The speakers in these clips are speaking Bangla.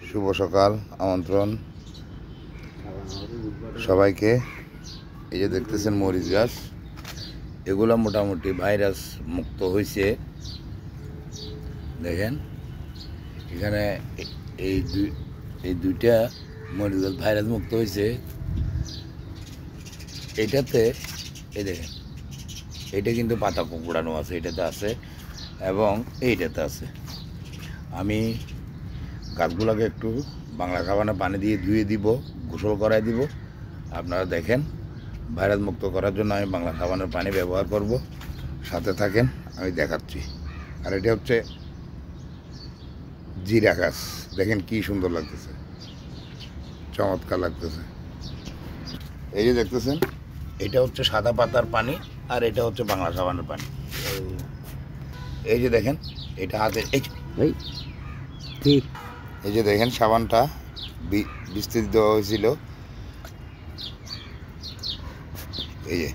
শুভ সকাল আমন্ত্রণ সবাইকে। এই যে দেখতেছেন মরিচ গাছ, এগুলো মোটামুটি ভাইরাস মুক্ত হয়েছে। দেখেন এখানে এই দুইটা মরিচ গাছ ভাইরাস মুক্ত হয়েছে। এইটাতে এই দেখেন, এইটা কিন্তু পাতা কুকুড়ানো আছে, এটাতে আছে এবং এইটাতে আছে। আমি গাছগুলোকে একটু বাংলা খাবারে পানি দিয়ে ধুয়ে দিব, গোসল করাই দিব। আপনারা দেখেন, ভাইরাস মুক্ত করার জন্য আমি বাংলা খাবারের পানি ব্যবহার করব। সাথে থাকেন, আমি দেখাচ্ছি। আর এটা হচ্ছে জিরা গাছ, দেখেন কি সুন্দর লাগতেছে, চমৎকার লাগতেছে। এই যে দেখতেছেন, এটা হচ্ছে সাদা পাতার পানি আর এটা হচ্ছে বাংলা সাবানের পানি। এই যে দেখেন, এটা হাতে এই যে দেখেন সাবানটা বিস্তৃত দেওয়া হয়েছিল। এই যে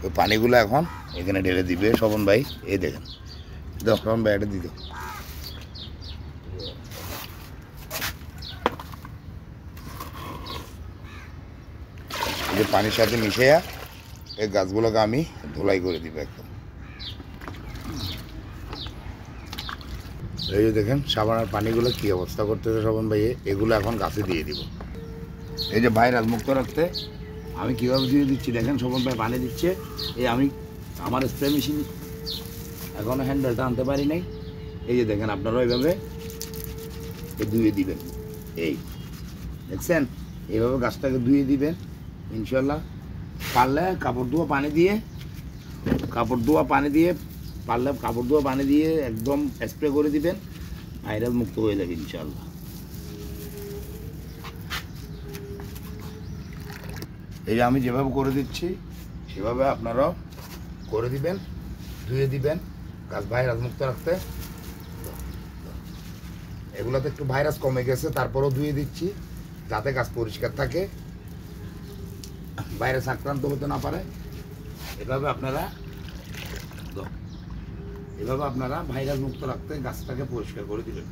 ওই পানিগুলো এখন এখানে ঢেলে দিবে স্বপন ভাই। এই দেখেন, স্বপন ভাই এটা দিত। এই যে পানির সাথে মিশিয়ে এই গাছগুলোকে আমি ধুলাই করে দিব একদম। এই যে দেখেন সাবানের পানিগুলো কি অবস্থা করতেছে স্বপন ভাই, এগুলো এখন গাছে দিয়ে দিব। এই যে ভাইরাস মুক্ত রাখতে আমি কীভাবে দিয়ে দিচ্ছি দেখেন, স্বপন ভাই পানি দিচ্ছে। এই আমি আমার স্প্রে মেশিন এখনও হ্যান্ডেলটা আনতে পারি নাই। এই যে দেখেন, আপনারা এইভাবে ধুয়ে দিবেন। এই দেখছেন, এইভাবে গাছটাকে ধুয়ে দিবেন ইনশাল্লাহ। পারলে কাপড় ধোয়া পানি দিয়ে একদম স্প্রে করে দিবেন, ভাইরাস মুক্ত হয়ে যাবে ইনশাল্লাহ। এই যে আমি যেভাবে করে দিচ্ছি সেভাবে আপনারাও করে দিবেন, ধুয়ে দিবেন গাছ ভাইরাস মুক্ত রাখতে। এগুলোতে একটু ভাইরাস কমে গেছে, তারপরেও ধুয়ে দিচ্ছি যাতে গাছ পরিষ্কার থাকে, ভাইরাস আক্রান্ত হতে না পারে। এভাবে আপনারা ভাইরাস মুক্ত রাখতে গাছটাকে পরিষ্কার করে দিবেন।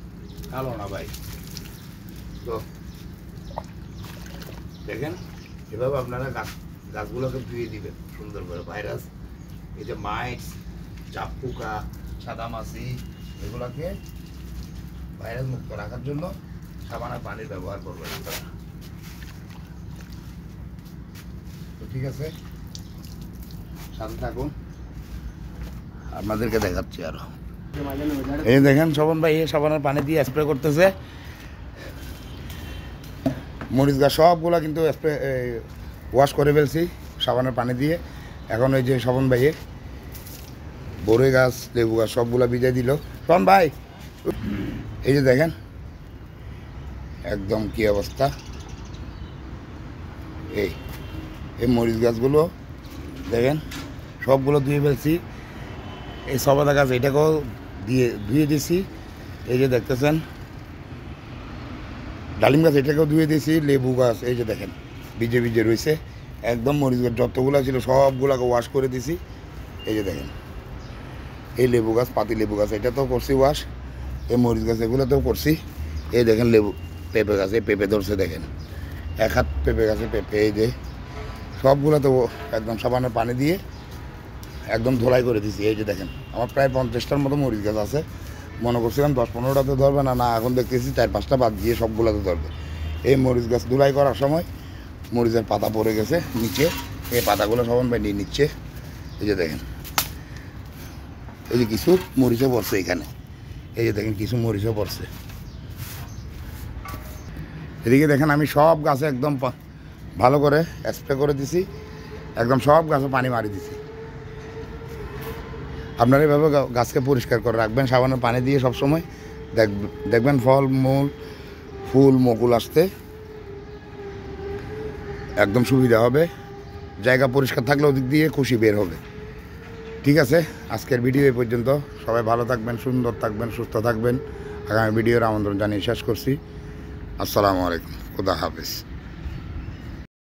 কালো না ভাই, তো দেখেন এভাবে আপনারা গাছগুলোকে ধুয়ে দিবেন সুন্দর করে। ভাইরাস, এই যে মাইটস, চাপ পোকা, সাদামাছি, এগুলোকে ভাইরাস মুক্ত রাখার জন্য সাবানের পানির ব্যবহার করবেন আপনারা। তো ঠিক আছে, সাথে থাকুন, আপনাদেরকে দেখাচ্ছি আরো। এই দেখেন স্বপন ভাই সাবানের পানি দিয়ে স্প্রে করতেছে। মরিচ গাছ সবগুলা কিন্তু স্প্রে ওয়াশ করে ফেলছি সাবানের পানি দিয়ে। এখন ওই যে স্বপন ভাইয়ে বড়ই গাছ, লেবু গাছ সবগুলা ভিজাই দিল। স্বপন ভাই এই যে দেখেন একদম কি অবস্থা। এই মরিচ গাছগুলো দেখেন সবগুলো ধুয়ে ফেলছি। এই সবাদা গাছ এটাকেও ধুয়ে দিছি। এই যে দেখতেছেন ডালিম গাছ, এটাকেও ধুয়ে দিয়েছি। লেবু গাছ এই যে দেখেন ভিজে রয়েছে একদম। মরিচ গাছ যতগুলো ছিল সবগুলোকে ওয়াশ করে দিছি। এই যে দেখেন এই লেবু গাছ, পাতি লেবু গাছ, এটাতেও করছি ওয়াশ। এই মরিচ গাছ এগুলোতেও করছি। এই দেখেন পেঁপে গাছ, এই পেঁপে ধরছে দেখেন, এক হাত পেঁপে গাছে পেঁপে। এই যে সবগুলোতে একদম সাবানের পানি দিয়ে একদম ধোলাই করে দিছি। এই যে দেখেন আমার প্রায় 50টার মতো মরিচ গাছ আছে। মনে করছিলাম 10-15টাতে ধরবে না, এখন দেখতেছি 4-5টা বাদ দিয়ে সবগুলোতে ধরবে। এই মরিচ গাছ ধুলাই করার সময় মরিচের পাতা পড়ে গেছে নিচে, এই পাতাগুলো স্বপন ভাই নিয়ে নিচ্ছে। এই যে দেখেন, এই যে কিছু মরিচও পড়ছে এখানে। এই যে দেখেন কিছু মরিচও পড়ছে। এদিকে দেখেন আমি সব গাছে একদম ভালো করে স্প্রে করে দিছি, একদম সব গাছে পানি মারি দিছি। আপনারা এভাবে গাছকে পরিষ্কার করে রাখবেন সাবানের পানি দিয়ে সবসময়। দেখবেন ফুল মুকুল আসতে একদম সুবিধা হবে। জায়গা পরিষ্কার থাকলে ওদিক দিয়ে খুশি বের হবে। ঠিক আছে, আজকের ভিডিও এই পর্যন্ত। সবাই ভালো থাকবেন, সুন্দর থাকবেন, সুস্থ থাকবেন। আগামী ভিডিওর আমন্ত্রণ জানিয়ে শেষ করছি। আসসালামু আলাইকুম, খুদা হাফেজ।